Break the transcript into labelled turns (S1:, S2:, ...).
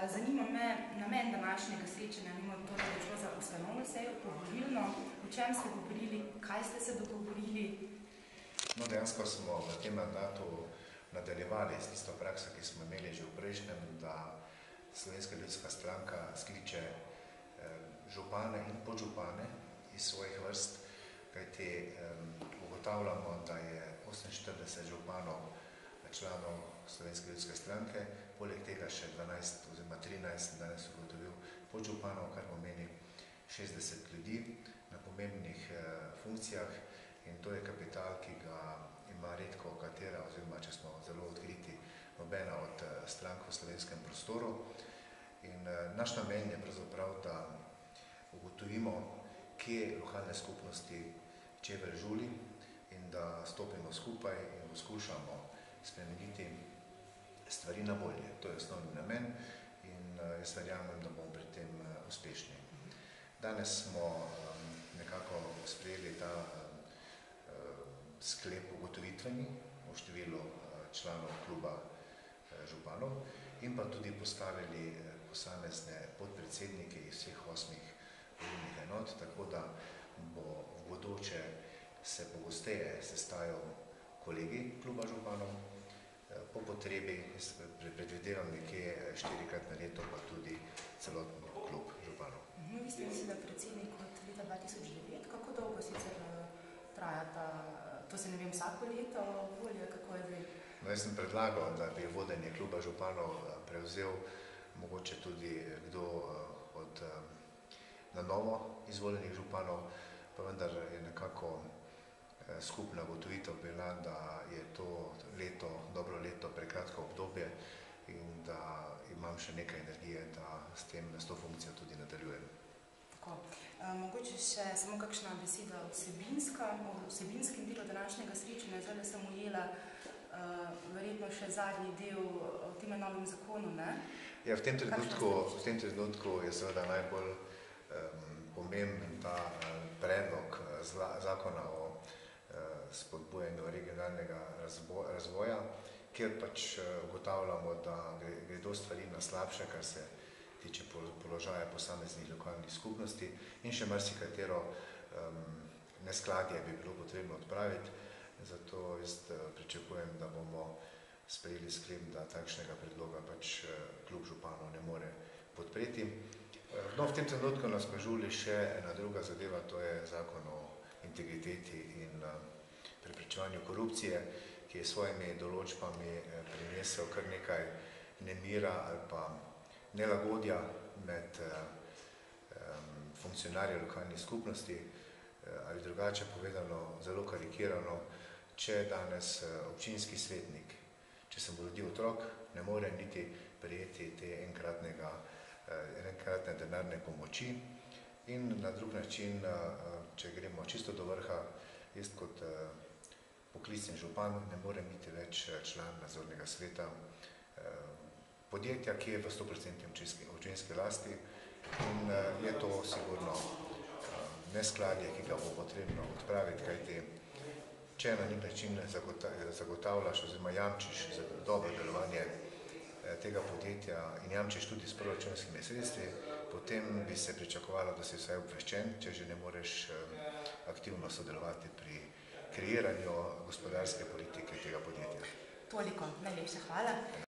S1: Zanima me namen današnjega srečanja, torej je šlo za ustanovno sejo, pogovorilno, o čem ste govorili, kaj ste se dogovorili?
S2: No, dejansko smo v tem mandatu nadaljevali s tisto prakso, ki smo imeli že v prejšnjem, da Slovenska ljudska stranka skliče župane in podžupane iz svojih vrst, kajti ugotavljamo, da je 48 županov članov Slovenske ljudske stranke, poleg tega še 12 oziroma 13 danes ugotovil podžupanov, kar pomeni 60 ljudi na pomembnih funkcijah, in to je kapital, ki ga ima redko katera, oziroma če smo zelo odkriti, nobena od strank v slovenskem prostoru. In naš namen je pravzaprav, da ugotovimo, kje lokalne skupnosti čevelj žuli in da stopimo skupaj in poskušamo spremeniti stvari na bolje. To je osnovni namen in jaz verjamem, da bomo pri tem uspešni. Danes smo nekako sprejeli ta sklep ugotovitveni o številu članov kluba županov in pa tudi postavili posamezne podpredsednike iz vseh 8 volilnih enot, tako da bo v bodoče se pogosteje sestajal kolegi kluba županov, po potrebi predvidevam nekje 4-krat na leto, pa tudi celoten klub županov.
S1: Vi ste mislili, da predsednik od leta 2009, kako dolgo sicer traja ta, to se ne vem, vsako leto volje, kako je zdaj?
S2: No, jaz sem predlagal, da bi vodenje kluba županov prevzel mogoče tudi kdo od na novo izvoljenih županov, pa vendar je nekako skupna ugotovitev bila, da je to leto, dobro leto, prekratko obdobje in da imam še nekaj energije, da s to funkcijo tudi nadaljujem.
S1: Tako. Mogoče še samo kakšna beseda o vsebinskem delu današnjega srečanja. Zdaj sem ujela verjetno še zadnji del o tem novem zakonu, ne?
S2: Ja, v tem trenutku je seveda najbolj pomemben ta predlog zakona o spodbujanju regionalnega razvoja, kjer pač ugotavljamo, da gredo stvari na slabše, kar se tiče položaja posameznih lokalnih skupnosti in še marsikatero neskladje bi bilo potrebno odpraviti. Zato jaz pričakujem, da bomo sprejeli sklep, da takšnega predloga pač klub županov ne more podpreti. No, v tem trenutku nas pa žuli še ena druga zadeva, to je zakon o integriteti in preprečevanju korupcije, ki je s svojimi določbami prinesel kar nekaj nemira ali pa nelagodja med funkcionarji lokalnih skupnosti, ali drugače povedano, zelo karikirano, če danes občinski svetnik, če se mu rodi otrok, ne more niti prejeti te enkratne denarne pomoči. In na drug način, če gremo čisto do vrha, jaz kot poklicni župan ne morem biti več član nadzornega sveta podjetja, ki je v 100% občinski lasti, in je to sigurno neskladje, ki ga bo potrebno odpraviti, kajti če na nek način zagotavljaš oziroma jamčiš za dobro delovanje tega podjetja in jamčiš tudi s proračunskimi sredstvi, potem bi se pričakovalo, da si vsaj obveščen, če že ne moreš aktivno sodelovati pri kreiranju gospodarske politike tega podjetja.
S1: Toliko, najlepša hvala.